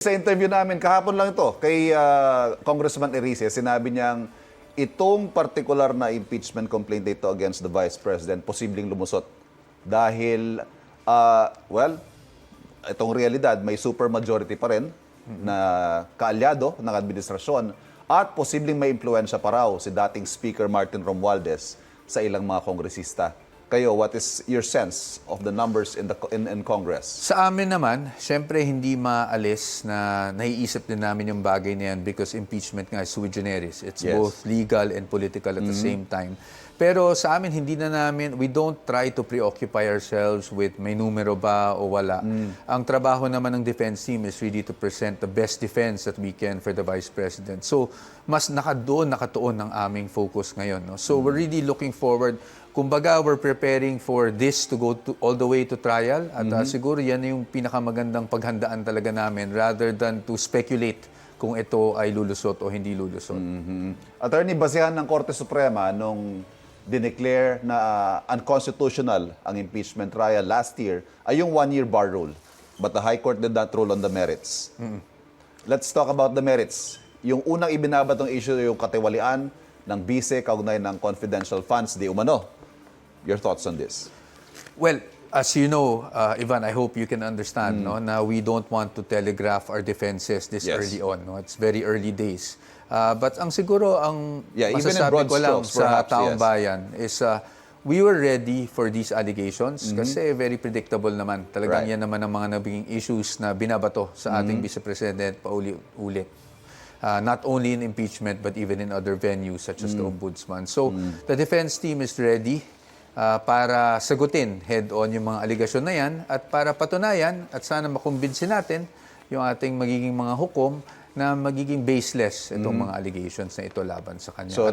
Sa interview namin, kahapon lang ito, kay Congressman Erice, sinabi niyang itong particular na impeachment complaint dito against the Vice President, posibleng lumusot. Dahil, itong realidad, may supermajority pa rin na kaalyado ng administrasyon at posibleng may impluensya pa raw si dating Speaker Martin Romualdez sa ilang mga kongresista. Kayo, what is your sense of the numbers in Congress? Sa amin naman, syempre hindi maalis na naiisip din namin yung bagay na yan because impeachment nga is sui generis. It's both legal and political at the same time. Pero sa amin, we don't try to preoccupy ourselves with may numero ba o wala. Ang trabaho naman ng defense team is really to present the best defense that we can for the Vice President. So, mas nakatuon ang aming focus ngayon. No? So, we're really looking forward. Kumbaga, we're preparing for this to go all the way to trial. At siguro yan yung pinakamagandang paghandaan talaga namin rather than to speculate kung ito ay lulusot o hindi lulusot. Attorney, basehan ng Korte Suprema nung dineclare na unconstitutional ang impeachment trial last year ay yung one-year bar rule. But the High Court did not rule on the merits. Let's talk about the merits. Yung unang ibinabatong issue yung katiwalian ng bise kaugnay ng confidential funds di umano. Your thoughts on this? Well, as you know, Ivan, I hope you can understand, no, na we don't want to telegraph our defenses this early on. No? It's very early days. But ang siguro, ang masasabi ko lang sa taong bayan is we were ready for these allegations kasi very predictable naman. Talagang yan naman ang mga naging issues na binabato sa ating Vice President pauli-ulit. Not only in impeachment but even in other venues such as the Ombudsman. So the defense team is ready para sagutin head-on yung mga aligasyon na yan at para patunayan at sana makumbinsin natin yung ating magiging mga hukom na magiging baseless itong mga allegations na ito laban sa kanya. So,